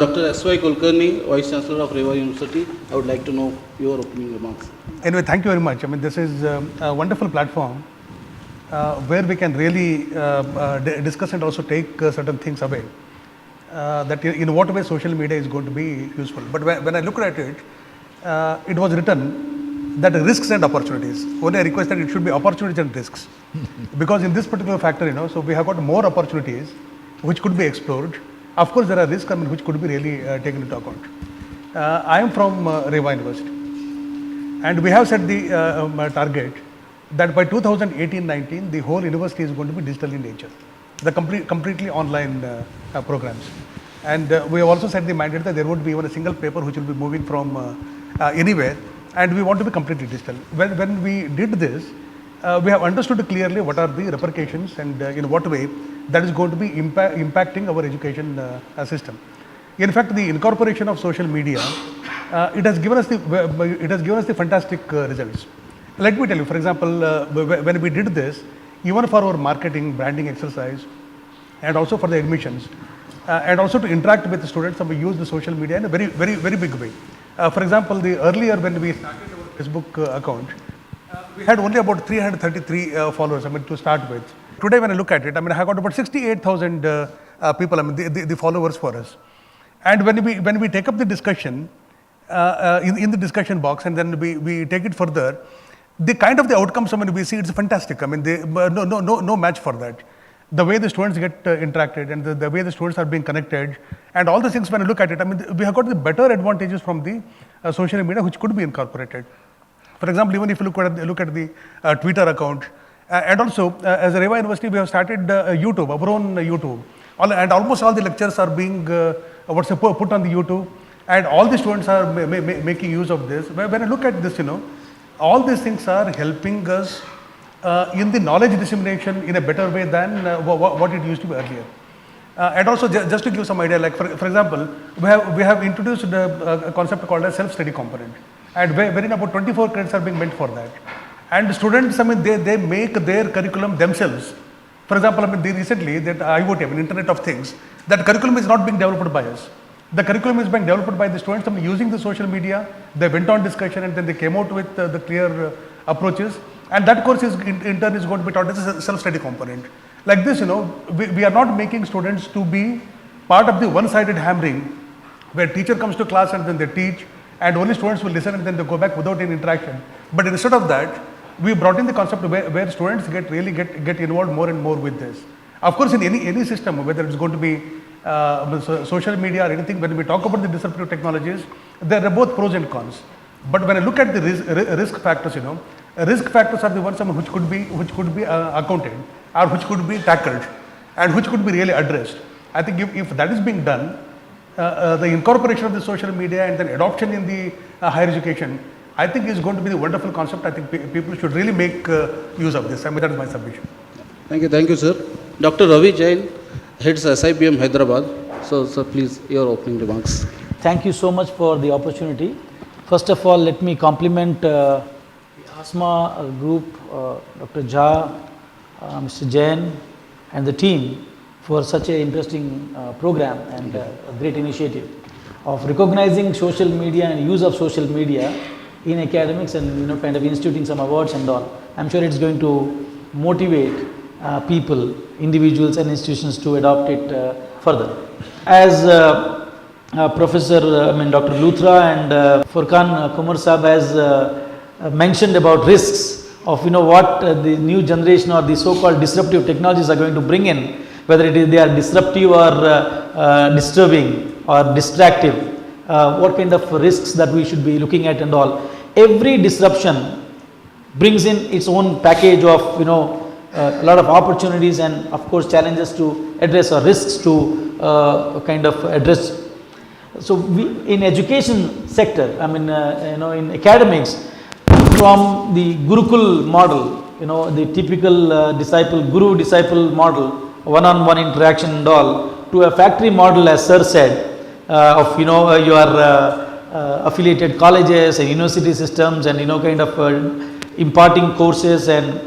Dr. S.Y. Kulkarni, Vice Chancellor of Reva University, I would like to know your opening remarks. Anyway, thank you very much. I mean, this is a wonderful platform where we can really discuss and also take certain things away. That in what way social media is going to be useful. But when I look at it, it was written that risks and opportunities. Only I request that it should be opportunities and risks. Because in this particular factor, so we have got more opportunities which could be explored. Of course, there are risks which could be really taken into account. I am from Reva University, and we have set the target that by 2018-19, the whole university is going to be digital in nature, the completely online programs. And we have also set the mandate that there won't be even a single paper which will be moving from anywhere, and we want to be completely digital. When we did this, we have understood clearly what are the repercussions and in what way that is going to be impacting our education system. In fact, the incorporation of social media, it has given us the fantastic results. Let me tell you, for example, when we did this, even for our marketing, branding exercise, and also for the admissions, and also to interact with the students, we use the social media in a very big way. For example, earlier when we started our Facebook account, we had only about 333 followers, to start with. Today when I look at it, I have got about 68,000 people, the followers for us. And when we take up the discussion, in the discussion box, and then we take it further, the kind of the outcomes we see, it's fantastic. No match for that. The way the students get interacted and the way the students are being connected, and all the things when I look at it, we have got the better advantages from the social media which could be incorporated. For example, even if you look at the Twitter account, and also as a Reva University, we have started YouTube, our own YouTube, and almost all the lectures are being put on the YouTube, and all the students are making use of this. When I look at this, all these things are helping us in the knowledge dissemination in a better way than what it used to be earlier. And also just to give some idea, like for example, we have introduced a concept called as self-study component, and wherein about 24 credits are being meant for that. And students, they make their curriculum themselves. For example, recently that IoT, Internet of Things, that curriculum is not being developed by us. The curriculum is being developed by the students using the social media. They went on discussion and then they came out with the clear approaches. And that course is in turn is going to be taught as a self-study component. Like this, we are not making students to be part of the one-sided hammering, where teacher comes to class and then they teach, and only students will listen and then they go back without any interaction. But instead of that, we brought in the concept where students get involved more and more with this. Of course, in any system, whether it's going to be social media or anything, when we talk about the disruptive technologies, there are both pros and cons. But when I look at the risk factors, risk factors are the ones which could be accounted, or which could be tackled, and which could be really addressed. I think if that is being done, the incorporation of the social media and then adoption in the higher education, I think is going to be the wonderful concept. I think people should really make use of this. That is my submission. Thank you, sir. Dr. Ravi Jain heads SIBM Hyderabad. So, sir, please, your opening remarks. Thank you so much for the opportunity. First of all, let me compliment the ASMA group, Dr. Jha, Mr. Jain, and the team for such an interesting program and a great initiative of recognizing social media and use of social media in academics and kind of instituting some awards and all. I'm sure it's going to motivate people, individuals and institutions to adopt it further. As Professor Dr. Luthra and Furkan Kumar Saab has mentioned about risks of what the new generation or the so-called disruptive technologies are going to bring in, whether they are disruptive or disturbing or distractive, what kind of risks that we should be looking at and all. Every disruption brings in its own package of a lot of opportunities and of course challenges to address or risks to kind of address. So in education sector, in academics, from the Gurukul model, the typical guru-disciple model, one-on-one interaction and all, to a factory model, as sir said, of your affiliated colleges and university systems and kind of imparting courses and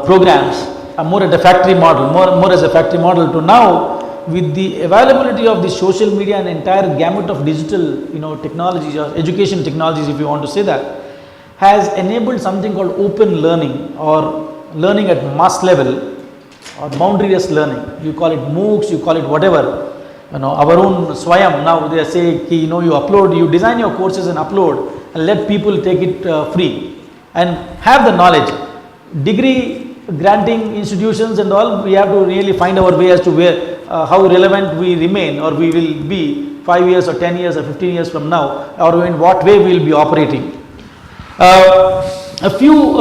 programs, more at a factory model, more as a factory model, to now with the availability of the social media and entire gamut of digital, technologies or education technologies, if you want to say that, has enabled something called open learning or learning at mass level or boundaryless learning. You call it MOOCs, you call it whatever. Our own Swayam, now they say, you upload, you design your courses and upload and let people take it free and have the knowledge. Degree granting institutions and all, we have to really find our way as to where, how relevant we remain or we will be 5 years or 10 years or 15 years from now, or in what way we will be operating. A few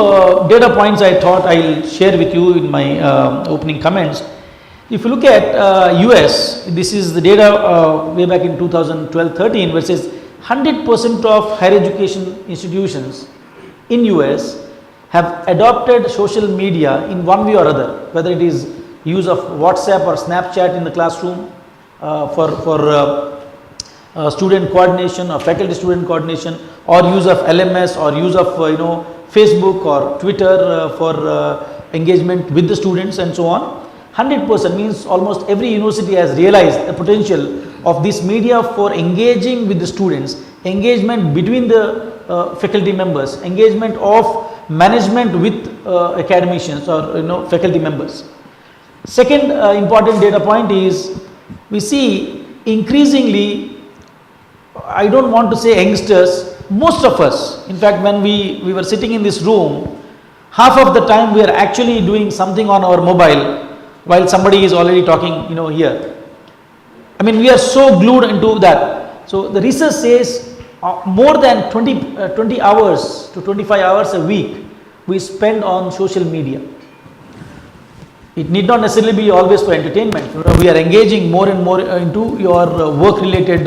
data points I thought I will share with you in my opening comments. If you look at US, this is the data way back in 2012-13, where it says 100% of higher education institutions in US have adopted social media in one way or other, whether it is use of WhatsApp or Snapchat in the classroom for student coordination or faculty student coordination, or use of LMS or use of Facebook or Twitter for engagement with the students and so on. 100% means almost every university has realized the potential of this media for engaging with the students, engagement between the faculty members, engagement of management with academicians or faculty members. Second important data point is, we see increasingly, I don't want to say youngsters, most of us, in fact when we were sitting in this room, half of the time we are actually doing something on our mobile while somebody is already talking here. I mean, we are so glued into that. So the research says more than 20 hours to 25 hours a week we spend on social media. It need not necessarily be always for entertainment. We are engaging more and more into your work related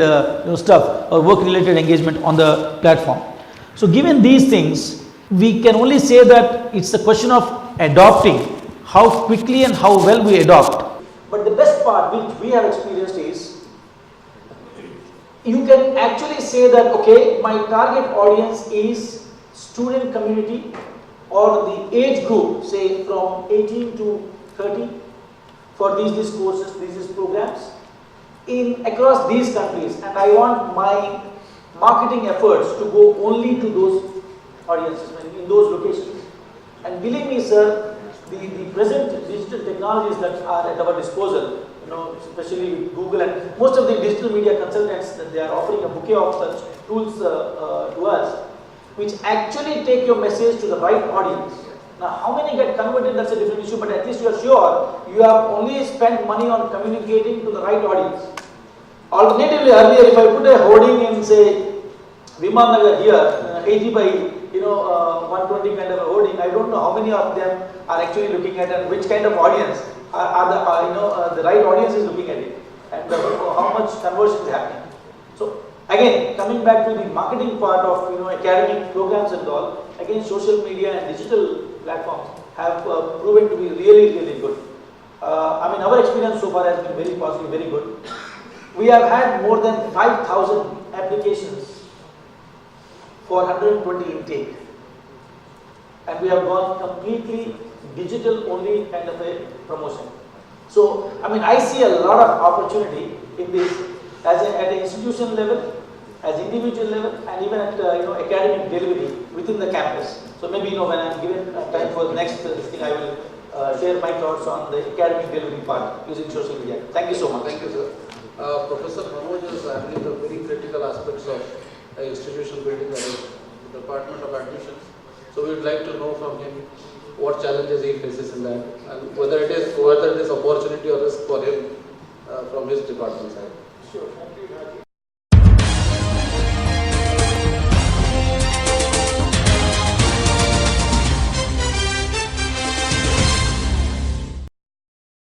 stuff or work related engagement on the platform. So given these things, we can only say that it's a question of adopting, how quickly and how well we adopt. But the best part which we have experienced is, you can actually say that, okay, my target audience is student community or the age group, say from 18 to 30 for these courses, these programs across these countries, and I want my marketing efforts to go only to those audiences in those locations. And believe me, sir, the present digital technologies that are at our disposal, especially with Google and most of the digital media consultants, that they are offering a bouquet of such tools to us, which actually take your message to the right audience. Now, how many get converted, that's a different issue, but at least you are sure you have only spent money on communicating to the right audience. Alternatively, earlier, if I put a hoarding in, say, Viman Nagar here, 80 by 120 kind of a hoarding, I don't know how many of them are actually looking at and which kind of audience are the right audience is looking at it, and how much conversion is happening. So again, coming back to the marketing part of academic programs and all, again social media and digital platforms have proven to be really, really good. I mean, our experience so far has been very positive, very good. We have had more than 5,000 applications for 120 intake, and we have gone completely digital only kind of a promotion. So, I mean, I see a lot of opportunity in this at an institution level, as individual level, and even at academic delivery within the campus. So maybe when I am given time for the next thing, I will share my thoughts on the academic delivery part using social media. Thank you so much. Thank you, sir. Professor Manoj is handling the very critical aspects of institution building at the Department of Admissions. So we would like to know from him what challenges he faces in that, and whether it is opportunity or risk for him from his department side. Sure. Thank you.